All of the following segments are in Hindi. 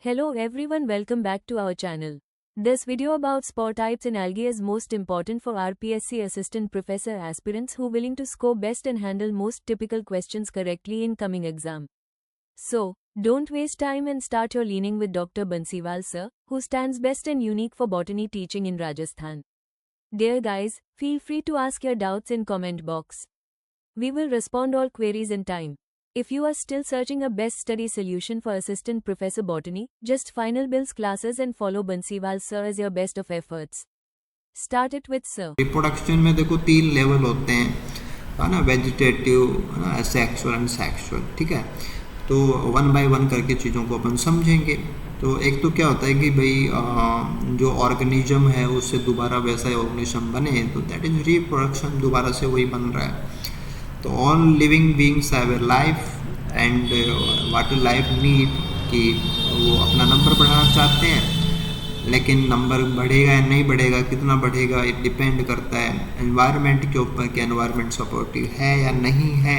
Hello everyone, welcome back to our channel. This video about spore types in algae is most important for RPSC assistant professor aspirants who willing to score best and handle most typical questions correctly in coming exam. So, don't waste time and start your learning with Dr. Bansiwal sir, who stands best and unique for botany teaching in Rajasthan. Dear guys, feel free to ask your doubts in comment box. We will respond all queries in time. If you are still searching a best study solution for assistant professor botany, just final bills classes and follow Bansiwal sir as your best of efforts. Start it with sir. Reproduction में देखो 3 लेवल होते हैं, है ना, वेजिटेटिव, है ना, सेक्सुअल एंड सेक्सुअल, ठीक है। तो वन बाय वन करके चीज़ों को अपन समझेंगे। तो एक तो क्या होता है कि भाई जो ऑर्गेनिज्म है उससे दोबारा वैसा ऑर्गेनिज्म बने, तो दैट इज रिप्रोडक्शन, दोबारा से वही बन रहा है। तो all living beings have a life and what life need कि वो अपना नंबर बढ़ाना चाहते हैं, लेकिन नंबर बढ़ेगा या नहीं बढ़ेगा, कितना बढ़ेगा, ये डिपेंड करता है एनवायरनमेंट के ऊपर कि एनवायरनमेंट सपोर्टिव है या नहीं है।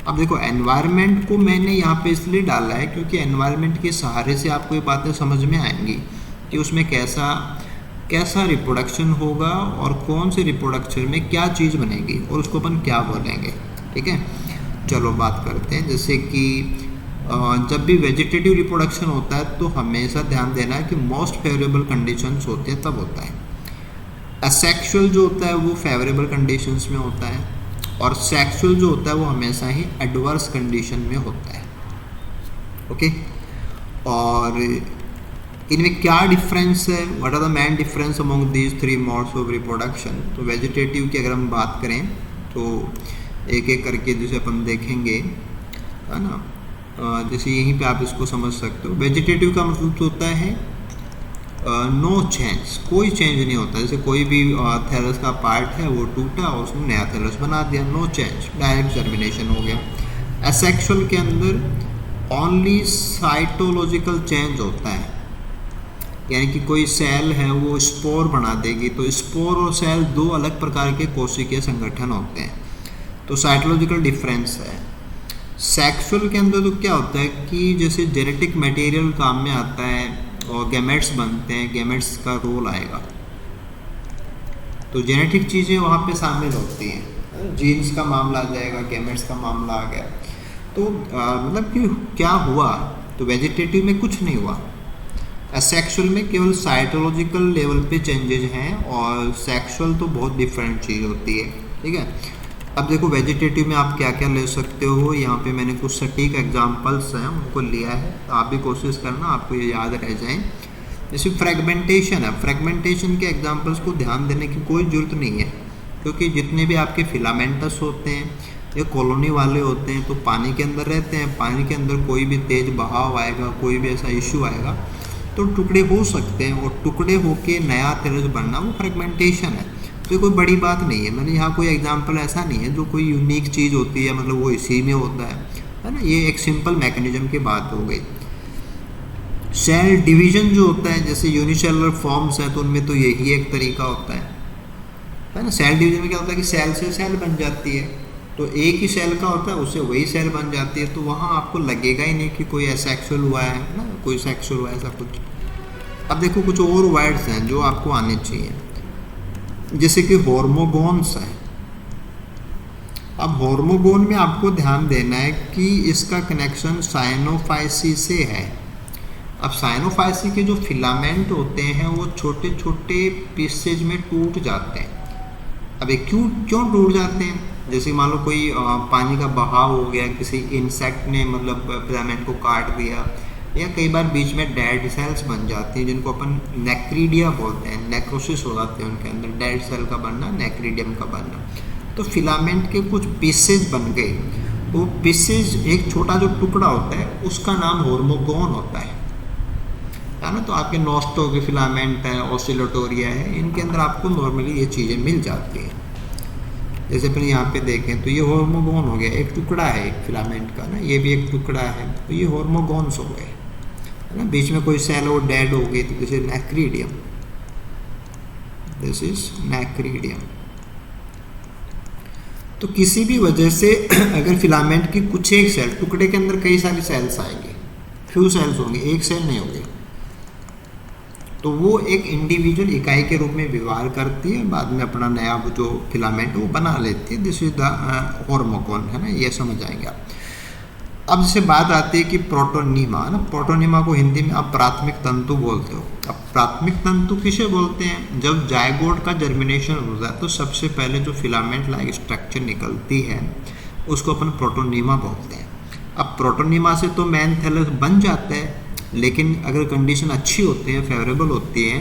अब देखो एनवायरनमेंट को मैंने यहाँ पे इसलिए डाला है क्योंकि एनवायरनमेंट के सहारे से आपको ये बातें समझ में आएंगी कि उसमें कैसा रिप्रोडक्शन होगा और कौन से रिप्रोडक्शन में क्या चीज़ बनेगी और उसको अपन क्या बोलेंगे, ठीक है। चलो बात करते हैं। जैसे कि जब भी वेजिटेटिव रिप्रोडक्शन होता है तो हमेशा ध्यान देना है कि मोस्ट फेवरेबल कंडीशंस होते हैं तब होता है। असेक्सुअल जो होता है वो फेवरेबल कंडीशंस में होता है और सेक्सुअल जो होता है वो हमेशा ही एडवर्स कंडीशन में होता है, ओके। और इनमें क्या डिफरेंस है, what are the main difference among these 3 modes of reproduction. तो वेजिटेटिव की अगर हम बात करें तो एक एक करके जैसे अपन देखेंगे, है ना। जैसे यहीं पे आप इसको समझ सकते हो। वेजिटेटिव का मतलब होता है नो चेंज, कोई चेंज नहीं होता। जैसे कोई भी थैलस का पार्ट है वो टूटा और उसने नया थैलस बना दिया, नो चेंज, डायरेक्ट जर्मिनेशन हो गया। एसेक्सुअल के अंदर ओनली साइटोलॉजिकल चेंज होता है, यानी कि कोई सेल है वो स्पोर बना देगी। तो स्पोर और सेल 2 अलग प्रकार के कोशिकीय संगठन होते हैं, तो साइटोलॉजिकल डिफरेंस है। सेक्सुअल के अंदर तो क्या होता है कि जैसे जेनेटिक मटेरियल काम में आता है और गैमेट्स बनते हैं, गैमेट्स का रोल आएगा, तो जेनेटिक चीज़ें वहाँ पे शामिल होती हैं, जीन्स का मामला आ जाएगा, गैमेट्स का मामला आ गया। तो मतलब कि क्या हुआ, तो वेजिटेटिव में कुछ नहीं हुआ। असेक्सुअल में केवल साइटोलॉजिकल लेवल पे चेंजेज हैं और सेक्सुअल तो बहुत डिफरेंट चीज़ होती है, ठीक है। अब देखो वेजिटेटिव में आप क्या क्या ले सकते हो, यहाँ पे मैंने कुछ सटीक एग्जांपल्स हैं उनको लिया है, तो आप भी कोशिश करना आपको ये याद रह जाएं। जैसे फ्रेगमेंटेशन है, फ्रेगमेंटेशन के एग्जांपल्स को ध्यान देने की कोई ज़रूरत नहीं है क्योंकि जितने भी आपके फिलामेंटस होते हैं ये कॉलोनी वाले होते हैं, तो पानी के अंदर रहते हैं। पानी के अंदर कोई भी तेज बहाव आएगा, कोई भी ऐसा इशू आएगा तो टुकड़े हो सकते हैं और टुकड़े होके नया थैलस बनना वो फ्रेगमेंटेशन है। तो ये कोई बड़ी बात नहीं है। मैंने यहाँ कोई एग्जांपल ऐसा नहीं है जो कोई यूनिक चीज़ होती है, मतलब वो इसी में होता है ना। ये एक सिंपल मैकेनिज्म की बात हो गई। सेल डिवीजन जो होता है, जैसे यूनिसेलुलर फॉर्म्स हैं तो उनमें तो यही एक तरीका होता है ना। सेल डिवीजन में क्या होता है कि सेल से सेल बन जाती है, तो एक ही सेल का होता है उससे वही सेल बन जाती है, तो वहाँ आपको लगेगा ही नहीं कि कोई असेक्सुअल हुआ है ना, कोई सेक्सुअल हुआ है, ऐसा कुछ। अब देखो कुछ और वर्ड्स हैं जो आपको आने चाहिए, जैसे कि हॉर्मोगोन्स है। अब हॉर्मोगोन में आपको ध्यान देना है कि इसका कनेक्शन साइनोफाइसी से है। अब साइनोफाइसी के जो फिलामेंट होते हैं वो छोटे छोटे पीसेज में टूट जाते हैं। अब ये क्यों टूट जाते हैं, जैसे मान लो कोई पानी का बहाव हो गया, किसी इंसेक्ट ने मतलब फिलामेंट को काट दिया, या कई बार बीच में डेड सेल्स बन जाती हैं जिनको अपन नेक्रीडिया बोलते हैं, नेक्रोसिस हो जाते हैं उनके अंदर, डेड सेल का बनना, नेक्रीडियम का बनना। तो फिलामेंट के कुछ पीसेज बन गए, वो पीसेज एक छोटा जो टुकड़ा होता है उसका नाम हॉर्मोगोन होता है ना। तो आपके नोस्टो के फिलामेंट है, ऑसिलेटोरिया है, इनके अंदर आपको नॉर्मली ये चीज़ें मिल जाती हैं। जैसे फिर यहाँ पे देखें तो ये हॉर्मोगोन हो गया, एक टुकड़ा है एक फिलामेंट का ना, ये भी एक टुकड़ा है, तो ये हॉर्मोगोन्स हो गए, है ना। बीच में कोई सेल वो डेड हो गई तो जैसे नेक्रीडियम, दिस इज नेक्रीडियम। तो किसी भी वजह से अगर फिलामेंट की कुछ एक सेल, टुकड़े के अंदर कई सारी सेल्स आएंगी, फ्यू सेल्स होंगे, एक सेल नहीं होगी। तो वो एक इंडिविजुअल इकाई के रूप में व्यवहार करती है, बाद में अपना नया जो फिलामेंट वो बना लेती है। दिस इज द ऑर्मोगोन, है ना, ये समझ आएंगे आप। अब जैसे बात आती है कि प्रोटोनीमा, ना, प्रोटोनीमा को हिंदी में आप प्राथमिक तंतु बोलते हो। अब प्राथमिक तंतु किसे बोलते हैं? जब जायगोट का जर्मिनेशन होता है तो सबसे पहले जो फिलामेंट लाइक स्ट्रक्चर निकलती है उसको अपन प्रोटोनीमा बोलते हैं। अब प्रोटोनीमा से तो मेन थैलस बन जाता है, लेकिन अगर कंडीशन अच्छी होती है, फेवरेबल होती है,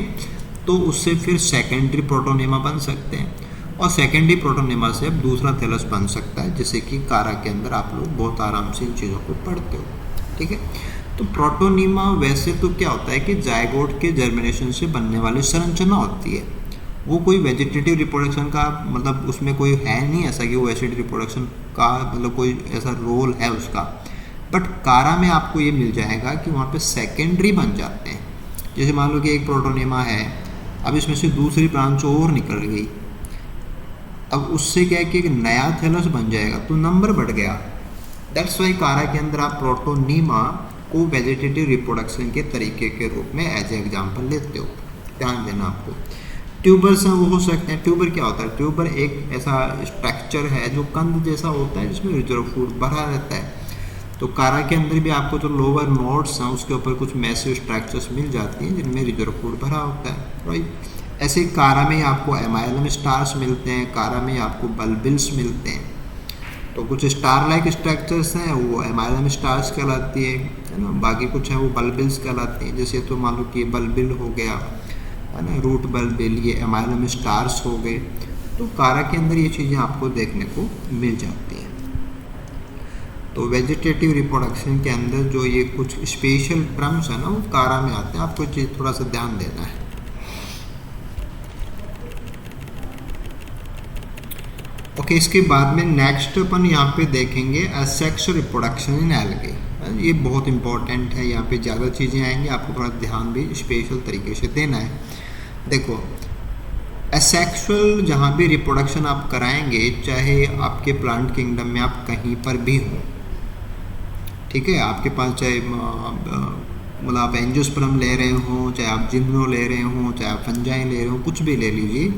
तो उससे फिर सेकेंडरी प्रोटोनीमा बन सकते हैं, और सेकेंडरी प्रोटोनीमा से अब दूसरा थैलस बन सकता है, जैसे कि कारा के अंदर आप लोग बहुत आराम से इन चीज़ों को पढ़ते हो। ठीक है, तो प्रोटोनीमा वैसे तो क्या होता है कि जायगोट के जर्मिनेशन से बनने वाली संरचना होती है। वो कोई वेजिटेटिव रिप्रोडक्शन का मतलब उसमें कोई है नहीं ऐसा कि वो एसिड रिप्रोडक्शन का मतलब कोई ऐसा रोल है उसका। बट कारा में आपको ये मिल जाएगा कि वहाँ पे सेकेंडरी बन जाते हैं। जैसे मान लो कि एक प्रोटोनीमा है, अब इसमें से दूसरी ब्रांच और निकल गई, अब उससे क्या है कि एक नया थैलस बन जाएगा, तो नंबर बढ़ गया। दैट्स वाई कारा के अंदर आप प्रोटोनीमा को वेजिटेटिव रिप्रोडक्शन के तरीके के रूप में एज ए एग्जाम्पल लेते हो, ध्यान देना आपको। ट्यूबर्स हैं वो हो सकते हैं। ट्यूबर क्या होता है? ट्यूबर एक ऐसा स्ट्रक्चर है जो कंद जैसा होता है जिसमें रिजर्व फूड भरा रहता है। तो कारा के अंदर भी आपको जो लोअर नोड्स हैं उसके ऊपर कुछ मैसिव स्ट्रक्चर्स मिल जाती हैं जिनमें रिजर्व फूड भरा होता है, राइट। ऐसे कारा में आपको एमाइलम स्टार्स मिलते हैं, कारा में आपको बल्बिल्स मिलते हैं। तो कुछ स्टार लाइक स्ट्रक्चर्स हैं वो एमाइलम स्टार्स कहलाती है ना, बाकी कुछ है वो बल्बिल्स कहलाती हैं। जैसे तो मान लो कि बल्बिल हो गया, है ना, रूट बल्बिल, ये एमाइलम स्टार्स हो गए। तो कारा के अंदर ये चीज़ें आपको देखने को मिल जाती हैं। तो वेजिटेटिव रिप्रोडक्शन के अंदर जो ये कुछ स्पेशल टर्म्स है ना वो कारा में आते हैं, आपको चीज़ थोड़ा सा ध्यान देना है। ओके, इसके बाद में नेक्स्ट अपन यहाँ पे देखेंगे एसेक्सुअल रिप्रोडक्शन इन एल्गे। ये बहुत इंपॉर्टेंट है, यहाँ पे ज़्यादा चीज़ें आएंगी, आपको थोड़ा ध्यान भी स्पेशल तरीके से देना है। देखो, एसेक्सुअल जहाँ भी रिप्रोडक्शन आप कराएंगे, चाहे आपके प्लांट किंगडम में आप कहीं पर भी हो, ठीक है, आपके पास चाहे मतलब आप एंजियोस्पर्म ले रहे हो, चाहे आप जिम्नो ले रहे हो, चाहे आप फंजाई ले रहे हो, कुछ भी ले लीजिए,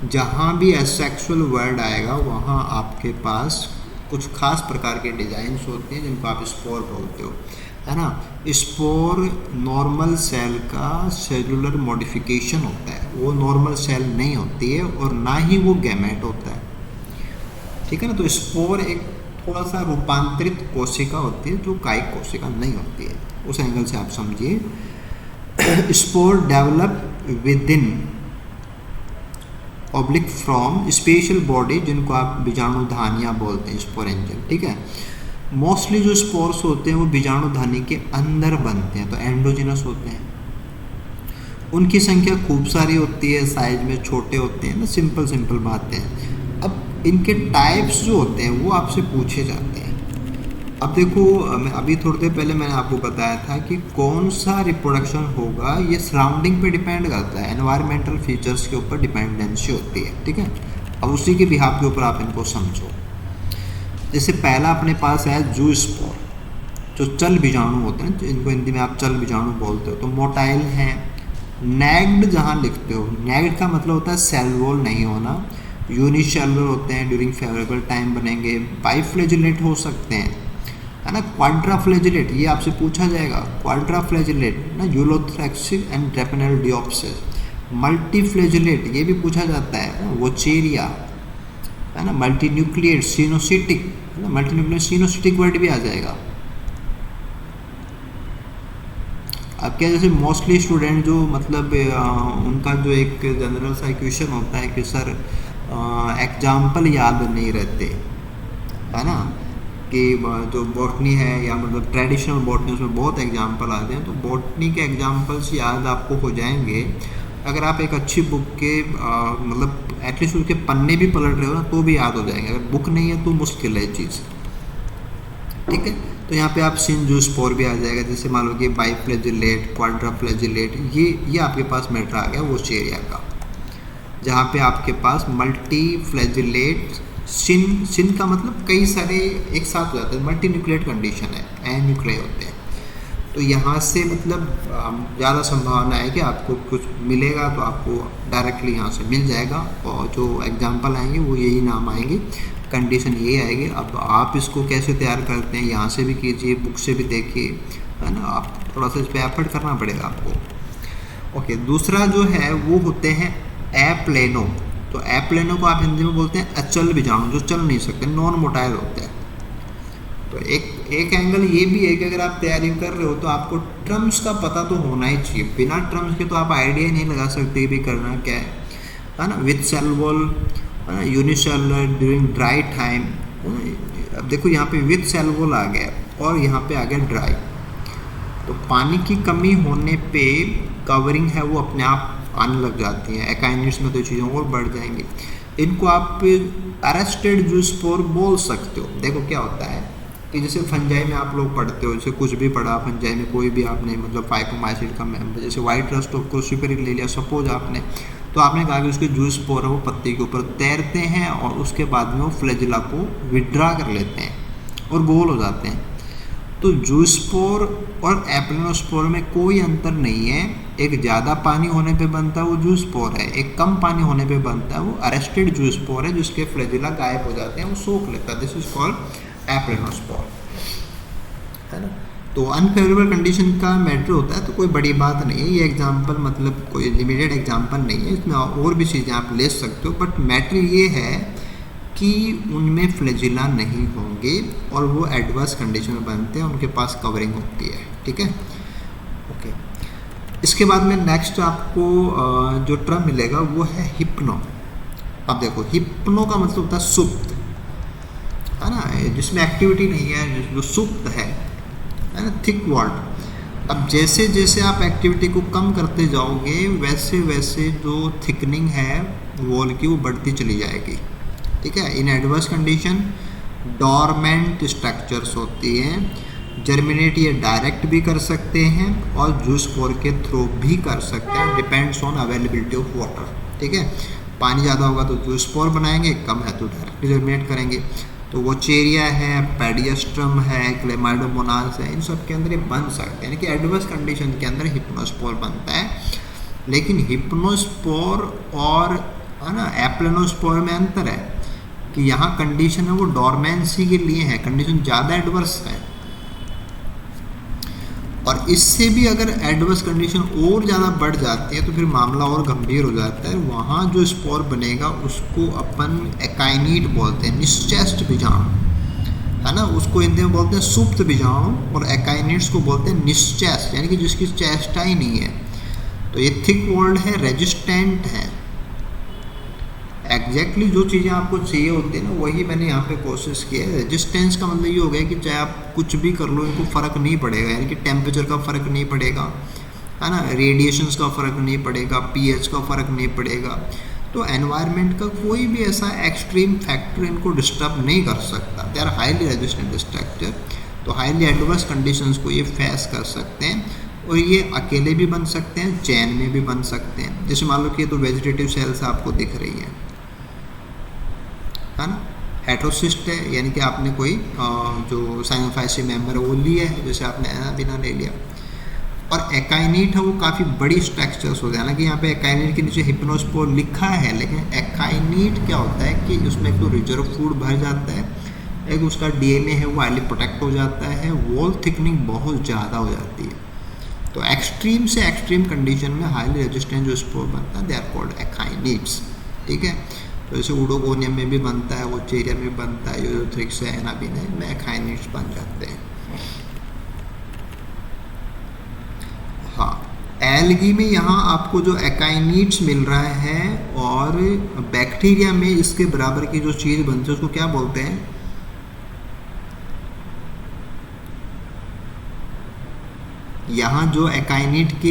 जहाँ भी एसेक्सुअल वर्ड आएगा वहाँ आपके पास कुछ खास प्रकार के डिज़ाइंस होते हैं जिनको आप स्पोर बोलते हो, है ना। स्पोर नॉर्मल सेल का सेलुलर मॉडिफिकेशन होता है, वो नॉर्मल सेल नहीं होती है और ना ही वो गैमेट होता है, ठीक है ना। तो स्पोर एक थोड़ा सा रूपांतरित कोशिका होती है जो कायिक कोशिका नहीं होती है, उस एंगल से आप समझिए। Spore develop with in oblique from special body जिनको आप बीजाणुधानियाँ बोलते हैं, स्पोरेंजियम, ठीक है। मोस्टली जो स्पोर्स होते हैं वो बीजाणुधानी के अंदर बनते हैं, तो एंडोजिनस होते हैं। उनकी संख्या खूब सारी होती है, साइज में छोटे होते हैं ना, सिंपल बात है। अब इनके टाइप्स जो होते हैं वो आपसे पूछे जाते हैं। अब देखो, मैं अभी थोड़ी देर पहले मैंने आपको बताया था कि कौन सा रिप्रोडक्शन होगा ये सराउंडिंग पे डिपेंड करता है, एनवायरमेंटल फीचर्स के ऊपर डिपेंडेंसी होती है, ठीक है। अब उसी के बिहाफ के ऊपर आप इनको समझो। जैसे पहला अपने पास है जूस्पोर, जो चल बीजाणु होते हैं, इनको हिंदी में आप चल बीजाणु बोलते हो। तो मोटाइल हैं। नैग्ड जहाँ लिखते हो, नैग्ड का मतलब होता है सेल वॉल नहीं होना। यूनिसेलुलर होते हैं, ड्यूरिंग फेवरेबल टाइम बनेंगे। बाइफ्लैजिलेट हो सकते हैं, है ना। क्वाड्राफ्लैजिलेट ये आपसे पूछा जाएगा, क्वाड्राफ्लैजिलेट ना, यूलोथ्रैक्सिस एंड ड्रेपेनोडियोप्सिस। मल्टीफ्लैजिलेट ये भी पूछा जाता है, वोचेरिया, है ना। मल्टीन्यूक्लिएट, सिनोसिटिक, है ना, मल्टीन्यूक्लिएट सिनोसिटिक वर्ड भी आ जाएगा। अब क्या, जैसे मोस्टली स्टूडेंट जो मतलब उनका जो एक जनरल सा क्वेश्चन होता है कि सर एग्जाम्पल याद नहीं रहते, है ना, कि जो बॉटनी है या मतलब ट्रेडिशनल बॉटनी उसमें बहुत एग्जाम्पल आते हैं। तो बॉटनी के एग्जाम्पल्स याद आपको हो जाएंगे अगर आप एक अच्छी बुक के मतलब एटलीस्ट उसके पन्ने भी पलट रहे हो ना, तो भी याद हो जाएंगे। अगर बुक नहीं है तो मुश्किल है चीज़, ठीक है। तो यहाँ पे आप सिनजूस्पोर भी आ जाएगा। जैसे मान लो कि बाइफ्लैजिलेट, क्वाड्राफ्लैजिलेट, ये आपके पास मैटर आ गया वोचेरिया का, जहाँ पे आपके पास मल्टीफ्लैजिलेट, सिन का मतलब कई सारे एक साथ हो जाते हैं, मल्टी न्यूक्लिएट कंडीशन है, एन न्यूक्लियर होते हैं। तो यहाँ से मतलब ज़्यादा संभावना है कि आपको कुछ मिलेगा, तो आपको डायरेक्टली यहाँ से मिल जाएगा। और जो एग्जाम्पल आएंगे वो यही नाम आएंगे, कंडीशन यही आएगी। अब आप इसको कैसे तैयार करते हैं, यहाँ से भी कीजिए, बुक से भी देखिए, है ना। आप थोड़ा सा इस पर एफर्ट करना पड़ेगा आपको। ओके, दूसरा जो है वो होते हैं एप्लेनो। तो एप्लेनो को आप हिंदी में बोलते हैं अचल बीजाणु, जो चल नहीं सकते, नॉन मोटाइल होते हैं। तो एक एंगल ये भी है कि अगर आप तैयारी कर रहे हो तो आपको टर्म्स का पता तो होना ही चाहिए। बिना टर्म्स के तो आप आइडिया ही नहीं लगा सकते भी करना क्या है ना। With cell wall, unicellular during dry time. अब देखो यहाँ पे विथ सेल वॉल आ गया और यहाँ पे आ गया ड्राई। तो पानी की कमी होने पे कवरिंग है वो अपने आप आने लग जाती है। एकाइनिट्स में तो चीज़ों और बढ़ जाएंगी। इनको आप अरेस्टेड जूस्पोर बोल सकते हो। देखो क्या होता है कि जैसे फंजाई में आप लोग पढ़ते हो, जैसे कुछ भी पढ़ा फंजाई में, कोई भी आपने मतलब फाइकोमाइसिड का मेंबर, जैसे वाइट रस्ट ऑफ क्रूसिफेरिक ले लिया सपोज आपने, तो आपने कहा कि उसके जूस स्पोर है वो पत्ती के ऊपर तैरते हैं और उसके बाद में वो फ्लैजिला को विड्रा कर लेते हैं और गोल हो जाते हैं। तो जूस्पोर और एप्लेनोस्पोर में कोई अंतर नहीं है। एक ज़्यादा पानी होने पे बनता है वो जूस्पोर है, एक कम पानी होने पे बनता है वो अरेस्टेड जूस्पोर है, जिसके फ्लैजिला गायब हो जाते हैं, वो सोख लेता है। दिस इज कॉल्ड एप्लेनोस्पोर, है ना। तो अनफेवरेबल कंडीशन का मैटर होता है, तो कोई बड़ी बात नहीं है। ये एग्जांपल मतलब कोई लिमिटेड एग्जांपल नहीं है, इसमें और भी चीज़ें आप ले सकते हो। बट मैटर ये है कि उनमें फ्लैजिला नहीं होंगे और वो एडवर्स कंडीशन में बनते हैं, उनके पास कवरिंग होती है, ठीक है। ओके, इसके बाद में नेक्स्ट आपको जो टर्म मिलेगा वो है हिप्नो। अब देखो हिप्नो का मतलब होता है सुप्त, है ना, जिसमें एक्टिविटी नहीं है, जो सुप्त है ना, थिक वॉल्ड। अब जैसे जैसे आप एक्टिविटी को कम करते जाओगे वैसे वैसे जो थिकनिंग है वॉल की वो बढ़ती चली जाएगी, ठीक है। इन एडवर्स कंडीशन डॉर्मेंट स्ट्रक्चर्स होती हैं, जर्मिनेट ये डायरेक्ट भी कर सकते हैं और जूस्पोर के थ्रू भी कर सकते हैं, depends on availability of water, ठीक है। पानी ज़्यादा होगा तो जूस्पोर बनाएंगे, कम है तो डायरेक्ट जर्मिनेट करेंगे। तो वो चेरिया है, पेडियस्ट्रम है, क्लेमाइडोमोनास है, इन सब के अंदर ये बन सकते हैं, यानी कि एडवर्स कंडीशन के अंदर हिप्नोस्पोर बनता है। लेकिन हिप्नोस्पोर और है ना एप्लेनोस्पोर में अंतर है कि यहाँ कंडीशन है वो डॉर्मेंसी के लिए है, कंडीशन ज़्यादा एडवर्स है। और इससे भी अगर एडवर्स कंडीशन और ज़्यादा बढ़ जाती है तो फिर मामला और गंभीर हो जाता है। वहाँ जो स्पोर बनेगा उसको अपन एकाइनीट बोलते हैं, निश्चेष्ट बीजाणु, है ना। उसको हिंदी में बोलते हैं सुप्त बीजाणु और एकाइनीट्स को बोलते हैं निश्चेष्ट, यानी कि जिसकी चेष्टा ही नहीं है। तो ये थिक वॉल्ड है, रेजिस्टेंट है। एग्जैक्टली जो चीज़ें आपको चाहिए होती है ना वही मैंने यहाँ पे कोशिश की है। रेजिस्टेंस का मतलब ये हो गया कि चाहे आप कुछ भी कर लो इनको फ़र्क नहीं पड़ेगा, यानी कि टेम्परेचर का फ़र्क नहीं पड़ेगा, है ना, रेडिएशंस का फ़र्क नहीं पड़ेगा, पीएच का फ़र्क नहीं पड़ेगा। तो एनवायरनमेंट का कोई भी ऐसा एक्सट्रीम फैक्टर इनको डिस्टर्ब नहीं कर सकता। They are highly resistant structure. तो हाईली एडवर्स कंडीशंस को ये फेस कर सकते हैं और ये अकेले भी बन सकते हैं, चैन में भी बन सकते हैं। जैसे मान लो कि ये तो वेजिटेटिव सेल्स आपको दिख रही है ना। हेट्रोसिस्ट है, यानी कि आपने कोई जो साइनोफाइसी मेंबर है वो लिया है, जैसे आपने एनाबिना ले लिया। और एकाइनीट है वो काफ़ी बड़ी स्ट्रक्चर्स होते हैं। हालांकि यहाँ पे एकाइनीट के नीचे हिप्नोस्पोर लिखा है, लेकिन एकाइनीट क्या होता है कि उसमें एक तो रिजर्व फूड भर जाता है, एक उसका डीएनए है वो हाईली प्रोटेक्ट हो जाता है, वॉल थिकनिंग बहुत ज़्यादा हो जाती है। तो एक्सट्रीम से एक्सट्रीम कंडीशन में हाईली रेजिस्टेंट जो स्पोर बनता है दे आर कॉल्ड एकाइनीट्स, ठीक है। तो जैसे उडोगोनियम में भी बनता है, वो चेरिया में भी बनता है, यूरोथ्रिक्स है, एनाबिन है, में एकाइनीट्स बन जाते हैं। हाँ, एल्गी में यहाँ आपको जो एकाइनीट्स मिल रहा है और बैक्टीरिया में इसके बराबर की जो चीज़ बनती है उसको क्या बोलते हैं? यहाँ जो एकाइनीट के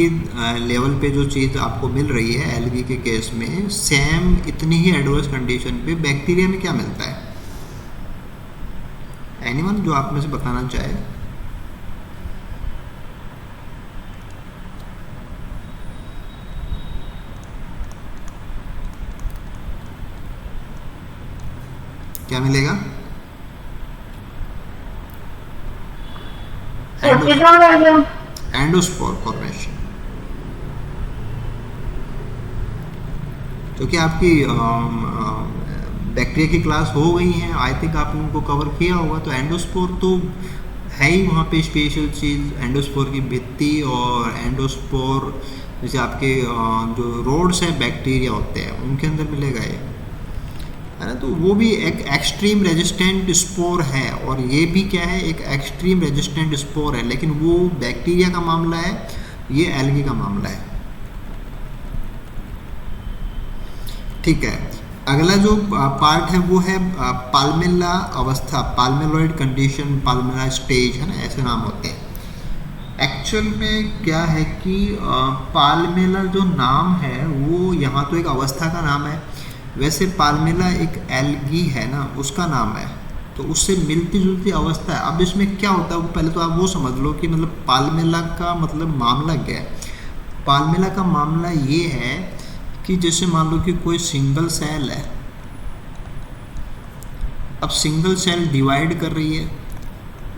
लेवल पे जो चीज़ आपको मिल रही है एल्गी के केस में, सेम इतनी ही एडवर्स कंडीशन पे बैक्टीरिया में क्या मिलता है? एनीवन जो आप में से बताना चाहे? क्या मिलेगा? Endospore formation. क्योंकि आपकी बैक्टीरिया की क्लास हो गई है, आई थिंक आपने उनको कवर किया होगा, तो एंडोस्पोर तो है ही वहाँ पे स्पेशल चीज़, एंडोस्पोर की भित्ति और एंडोस्पोर जैसे आपके जो रोड्स है बैक्टीरिया होते हैं उनके अंदर मिलेगा ये, है ना। तो वो भी एक एक्सट्रीम रेजिस्टेंट स्पोर है, और ये भी क्या है, एक एक्सट्रीम रेजिस्टेंट स्पोर है, लेकिन वो बैक्टीरिया का मामला है, ये एल्गी का मामला है, ठीक है। अगला जो पार्ट है वो है पाल्मेला अवस्था, पाल्मेलॉइड कंडीशन, पाल्मेला स्टेज, है ना, ऐसे नाम होते हैं। एक्चुअल में क्या है कि पाल्मेला जो नाम है वो यहाँ तो एक अवस्था का नाम है, वैसे पाल्मेला एक एल्गी है ना, उसका नाम है, तो उससे मिलती जुलती अवस्था है। अब इसमें क्या होता है, पहले तो आप वो समझ लो कि मतलब पाल्मेला का मतलब मामला क्या है। पाल्मेला का मामला ये है कि जैसे मान लो कि कोई सिंगल सेल है, अब सिंगल सेल डिवाइड कर रही है,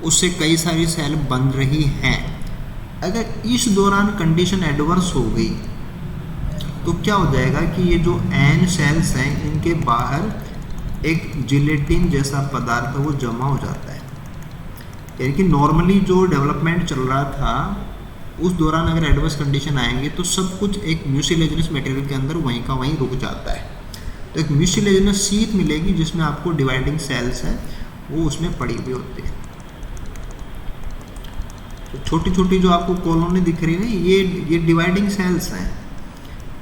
उससे कई सारी सेल बन रही हैं। अगर इस दौरान कंडीशन एडवर्स हो गई तो क्या हो जाएगा कि ये जो एन सेल्स हैं इनके बाहर एक जिलेटिन जैसा पदार्थ वो जमा हो जाता है। यानी कि नॉर्मली जो डेवलपमेंट चल रहा था उस दौरान अगर एडवर्स कंडीशन आएंगे तो सब कुछ एक म्यूसिलेजिनस मटेरियल के अंदर वहीं का वहीं रुक जाता है। तो एक म्यूसिलेजिनस शीट मिलेगी जिसमें आपको डिवाइडिंग सेल्स है वो उसमें पड़ी हुई होती है। तो छोटी छोटी जो आपको कॉलोनी दिख रही है ये डिवाइडिंग सेल्स हैं,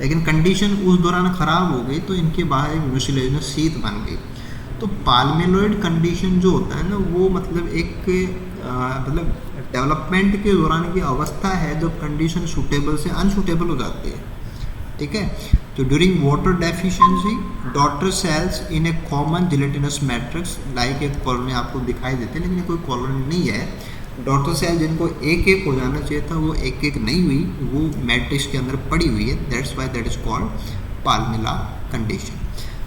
लेकिन कंडीशन उस दौरान ख़राब हो गई तो इनके बाहर एक म्यूसिलेजिनस शीट बन गई। तो पाल्मेलॉइड कंडीशन जो होता है ना वो मतलब एक मतलब डेवलपमेंट के दौरान की अवस्था है जब कंडीशन सूटेबल से अनसूटेबल हो जाती है, ठीक है। तो during water deficiency daughter cells in a common gelatinous matrix like एक कॉलोनी आपको दिखाई देती है, लेकिन ये कोई कॉलोनी नहीं है। डॉटर सेल जिनको एक एक हो जाना चाहिए था वो एक एक नहीं हुई, वो मैट्रिक्स के अंदर पड़ी हुई है, that's why that is called palmella condition.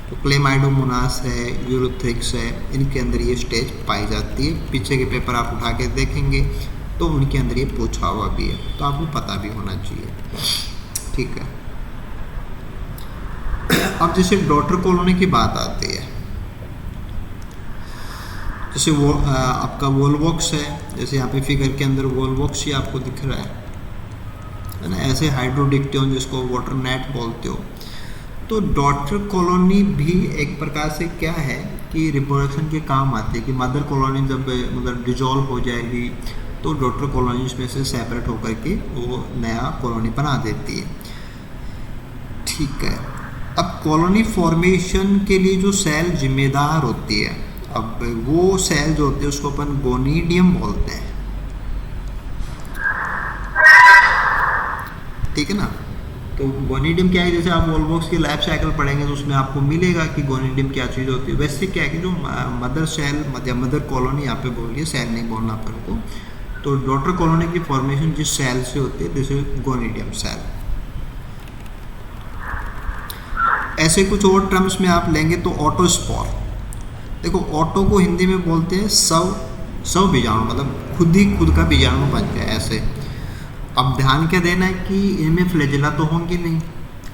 तो क्लेमाइडोमोनास है, यूरोथ्रिक्स है, इनके अंदर ये स्टेज पाई जाती है। पीछे के पेपर आप उठा के देखेंगे तो उनके अंदर ये पूछा हुआ भी है, तो आपको पता भी होना चाहिए, ठीक है। अब जैसे डॉटर कॉलोनी की बात आती है, जैसे वो आपका वोल्वॉक्स है, जैसे यहाँ पे फिगर के अंदर वोल्वॉक्स ही आपको दिख रहा है ना, ऐसे हाइड्रोडिक्टियन जिसको वाटर नेट बोलते हो। तो डॉटर कॉलोनी भी एक प्रकार से क्या है कि रिप्रोडक्शन के काम आती है कि मदर कॉलोनी जब मतलब डिजॉल्व हो जाएगी तो डॉटर कॉलोनी में से सेपरेट होकर के वो नया कॉलोनी बना देती है, ठीक है। अब कॉलोनी फॉर्मेशन के लिए जो सेल जिम्मेदार होती है, अब वो सेल जो होती है उसको अपन गोनीडियम बोलते हैं, ठीक है ना। तो गोनीडियम क्या है, जैसे आप वोल्वॉक्स की लाइफ साइकिल पढ़ेंगे तो उसमें आपको मिलेगा कि गोनीडियम क्या चीज़ होती है। वैसे क्या है कि जो मदर सेल या मदर कॉलोनी यहाँ पे बोलिए, सेल नहीं बोलना अपन को, तो डॉटर कॉलोनी की फॉर्मेशन जिस सेल से होती है दिस इज गोनीडियम सेल। ऐसे कुछ और टर्म्स में आप लेंगे तो ऑटोस्पोर, देखो ऑटो को हिंदी में बोलते हैं सव बीजाणु, मतलब खुद ही खुद का बीजाणु बन जाए ऐसे। अब ध्यान क्या देना है कि इनमें फ्लैजेला तो होंगे नहीं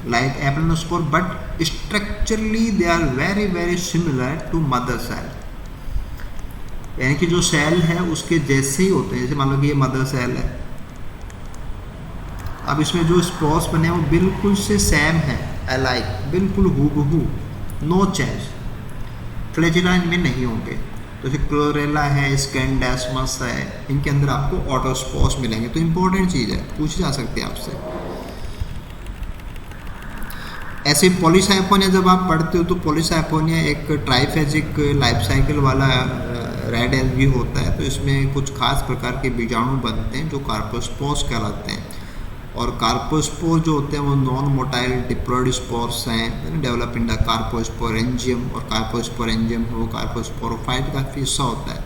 like aplanospore, but structurally they are very very similar to mother cell, यानी कि जो सेल है उसके जैसे ही होते हैं। जैसे मान लो कि ये मदर सेल है, अब इसमें जो स्पोर्स बने वो बिल्कुल से सेम है, अलाइक, बिल्कुल हूबहू, नो चेंज। फ्लैजेला इनमें नहीं होंगे। तो जैसे क्लोरेला है, स्कैंडेस्मस है, इनके अंदर आपको ऑटोस्पोर्स मिलेंगे। तो इम्पोर्टेंट चीज़ है, पूछी जा सकती है आपसे। ऐसे पॉलीसाइपोनिया जब आप पढ़ते हो तो पॉलीसाइपोनिया एक ट्राइफेजिक लाइफ साइकिल वाला रेड एल्गी होता है। तो इसमें कुछ खास प्रकार के बीजाणु बनते हैं जो कार्पोस्पोर्स कहलाते हैं, और कार्पोस्पोर जो होते हैं वो नॉन मोटाइल डिप्लॉयड स्पोर्स हैं डेवलप इन द कार्पोस्पोरेंजियम, और कार्पोस्पोरेंजियम वो कार्पोस्पोरोफाइट का हिस्सा होता है।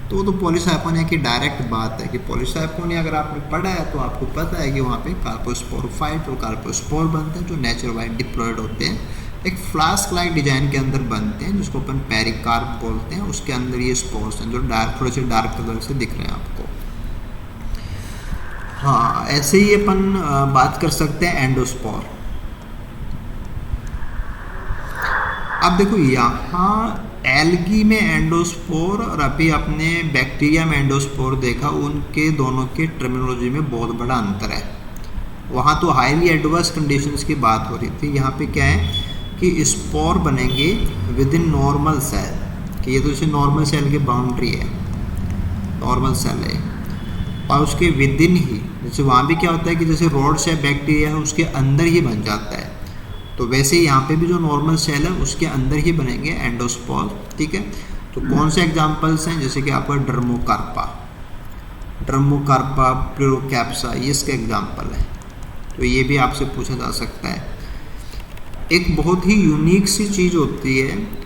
तो वो तो पॉलीसाइपोनिया की डायरेक्ट बात है कि पॉलीसाइपोनिया अगर आपने पढ़ा है तो आपको पता है कि वहाँ पे कार्पोस्पोरोफाइट और कार्पोस्पोर बनते हैं जो नेचर वाइज डिप्लॉयड होते हैं, एक फ्लास्क लाइक डिजाइन के अंदर बनते हैं जिसको अपन पेरिकार्प बोलते हैं। उसके अंदर ये स्पोर्स हैं जो थोड़े से डार्क कलर से दिख रहे हैं आपको। हाँ, ऐसे ही अपन बात कर सकते हैं एंडोस्पोर। अब देखो यहाँ एल्गी में एंडोस्पोर और अभी अपने बैक्टीरिया में एंडोस्पोर देखा, उनके दोनों के टर्मिनोलॉजी में बहुत बड़ा अंतर है। वहाँ तो हाईली एडवर्स कंडीशंस की बात हो रही थी, यहाँ पे क्या है कि स्पोर बनेंगे विद इन नॉर्मल सेल, कि ये तो जैसे नॉर्मल सेल की बाउंड्री है, नॉर्मल सेल है, और उसके विद इन ही, जैसे वहाँ भी क्या होता है कि जैसे रोड्स है बैक्टीरिया है उसके अंदर ही बन जाता है, तो वैसे ही यहाँ पे भी जो नॉर्मल सेल है उसके अंदर ही बनेंगे एंडोस्पोर। ठीक है, तो कौन से एग्जांपल्स हैं, जैसे कि आपका ड्रमोकार्पा, प्यूरोकैप्सा, ये इसका एग्जांपल है, तो ये भी आपसे पूछा जा सकता है। एक बहुत ही यूनिक सी चीज़ होती है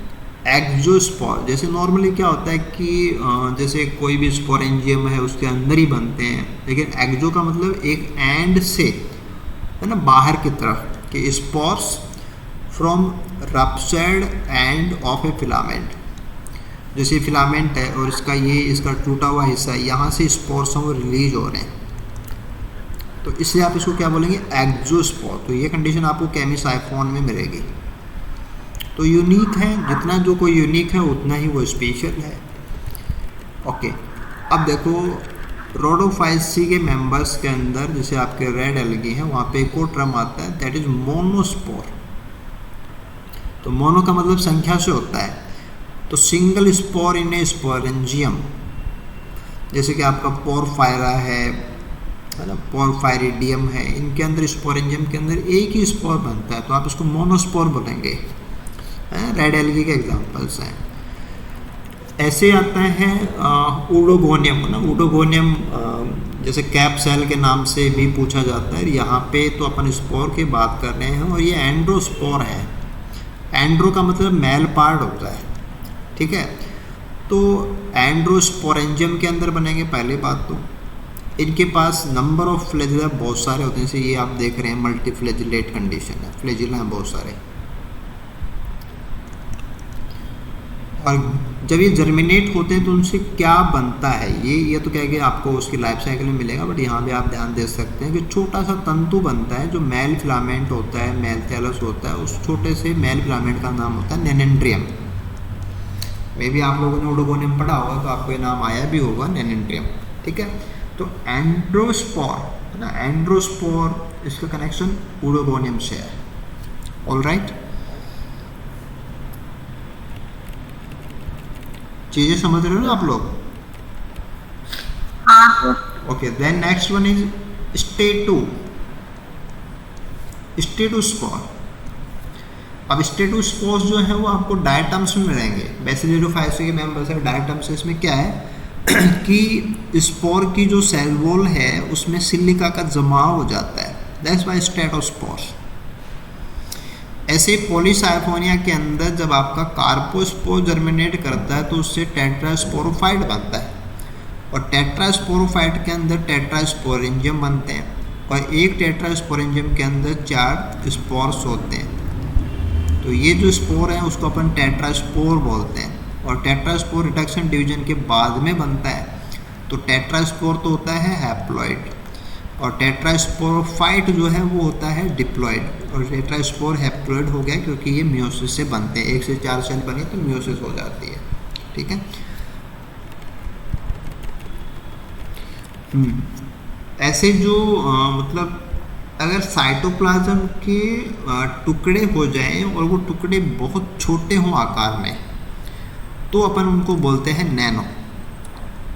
एक्सोस्पोर। जैसे नॉर्मली क्या होता है कि जैसे कोई भी स्पोरेंजियम है उसके अंदर ही बनते हैं, लेकिन एक्सो का मतलब एक एंड से है ना, बाहर की तरफ, कि spores from ruptured end of A filament. जैसे फिलामेंट है और इसका टूटा हुआ हिस्सा है, यहाँ से स्पोर्स वो रिलीज हो रहे हैं, तो इसलिए आप इसको क्या बोलेंगे, एक्सोस्पोर। तो ये कंडीशन आपको केमिसाइफोन में मिलेगी। तो यूनिक है, जितना जो कोई यूनिक है उतना ही वो स्पेशल है। ओके, अब देखो रोडोफाइसी के मेंबर्स के अंदर जैसे आपके रेड एल्गी हैं, वहाँ पे एक और टर्म आता है, दैट इज मोनोस्पोर। तो मोनो का मतलब संख्या से होता है, तो सिंगल स्पोर इन ए स्पोरेंजियम, जैसे कि आपका पोरफायरा है ना, पोरफायरिडियम है, इनके अंदर स्पोरेंजियम के अंदर एक ही स्पोर बनता है, तो आप इसको मोनोस्पोर बोलेंगे। रेड एल्गी के एग्जांपल्स हैं। ऐसे आता है ऊडोगोनियम ना, ऊडोगोनियम जैसे कैप सेल के नाम से भी पूछा जाता है। यहाँ पे तो अपन स्पोर की बात कर रहे हैं, और ये एंड्रोस्पोर है। एंड्रो का मतलब मेल पार्ट होता है, ठीक है। तो एंड्रोस्पोरेंजियम के अंदर बनेंगे, पहली बात तो इनके पास नंबर ऑफ फ्लेजिला बहुत सारे होते हैं, जैसे ये आप देख रहे हैं मल्टीफ्लेजिलेट कंडीशन है, फ्लेजिला हैं बहुत सारे। और जब ये जर्मिनेट होते हैं तो उनसे क्या बनता है, ये तो क्या है कि आपको उसकी लाइफ साइकिल में मिलेगा, बट यहाँ भी आप ध्यान दे सकते हैं कि छोटा सा तंतु बनता है जो मेल फिलामेंट होता है, मेल थैलस होता है, उस छोटे से मेल फिलामेंट का नाम होता है नेनेंड्रियम। मे भी आप लोगों ने ऊडोगोनियम पढ़ा होगा तो आपको ये नाम आया भी होगा, नेनेंड्रियम, ठीक है। तो एंड्रोस्पोर है ना, एंड्रोस्पोर इसका कनेक्शन ऊडोगोनियम से है। ऑल राइट, चीजें समझ रहे हो ना आप लोग? Okay, then next one is statospore. अब स्टेटोस्पोर्स जो है वो आपको डायटम्स में मिलेंगे। बैसिलोफाइसी के मेंबर्स है डायटम्स। इसमें क्या है कि स्पोर की जो सेल वॉल है उसमें सिलिका का जमाव हो जाता है, दैट्स व्हाई स्टेटोस्पोर्स। ऐसे पॉलीसाइफोनिया के अंदर जब आपका कार्पोस्पोर जर्मिनेट करता है तो उससे टेट्रास्पोरोफाइट बनता है, और टेट्रास्पोरोफाइट के अंदर टेट्रास्पोरेंजियम बनते हैं, और एक टेट्रास्पोरेंजियम के अंदर 4 स्पोर्स होते हैं। तो ये जो स्पोर है उसको अपन टेट्रास्पोर बोलते हैं, और टेट्रास्पोर रिडक्शन डिवीजन के बाद में बनता है। तो टेट्रास्पोर तो होता है हैप्लॉइड, और टेट्रास्पोरोफाइट जो है वो होता है डिप्लॉइड, और टेट्रास्पोर हैप्लॉइड हो गया क्योंकि ये मियोसिस से बनते हैं। 1 से 4 सेल बनी तो मियोसिस हो जाती है, ठीक है। ऐसे जो मतलब अगर साइटोप्लाज्म के टुकड़े हो जाएं और वो टुकड़े बहुत छोटे हों आकार में, तो अपन उनको बोलते हैं नैनो।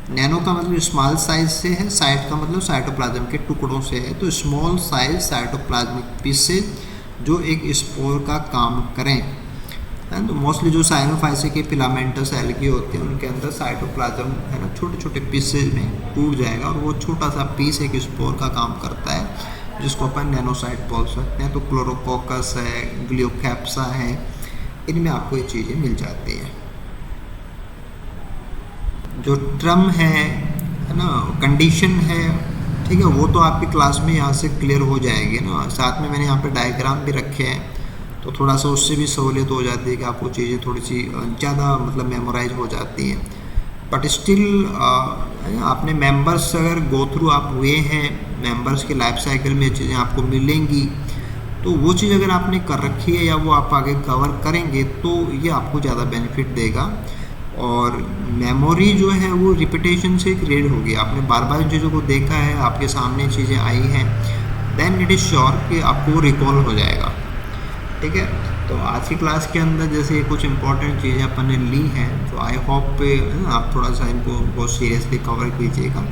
नैनो का मतलब स्मॉल साइज से है, साइट का मतलब साइटोप्लाज्म के टुकड़ों से है। तो स्मॉल साइज साइटोप्लाज्मिक पीसेज जो एक स्पोर का काम करें। तो मोस्टली जो साइनोफाइसी के फिलामेंटस एल्गी होते हैं उनके अंदर साइटोप्लाज्म है ना छोटे छोटे पीसेज में टूट जाएगा, और वो छोटा सा पीस एक स्पोर का काम करता है, जिसको अपन नैनोसाइट बोल सकते हैं। तो क्लोरोकोकस है, ग्लियोकैप्सा है, इनमें आपको ये चीज़ें मिल जाती हैं। जो ट्रम है ना, कंडीशन है, ठीक है, वो तो आपकी क्लास में यहाँ से क्लियर हो जाएगी ना। साथ में मैंने यहाँ पे डायग्राम भी रखे हैं, तो थोड़ा सा उससे भी सहूलियत हो जाती है कि आपको चीज़ें थोड़ी सी ज़्यादा मतलब मेमोराइज हो जाती हैं। बट स्टिल आपने मेंबर्स अगर गो थ्रू आप हुए हैं, मेंबर्स के लाइफ साइकिल में चीज़ें आपको मिलेंगी, तो वो चीज़ अगर आपने कर रखी है या वो आप आगे कवर करेंगे तो ये आपको ज़्यादा बेनिफिट देगा। और मेमोरी जो है वो रिपीटेशन से क्रिएट होगी। आपने बार बार चीज़ों को देखा है, आपके सामने चीज़ें आई हैं, देन इट इज़ श्योर कि आपको रिकॉल हो जाएगा। ठीक है, तो आज की क्लास के अंदर जैसे कुछ इंपॉर्टेंट चीज़ें अपन ने ली हैं, तो आई होप आप थोड़ा सा इनको बहुत सीरियसली कवर कीजिएगा।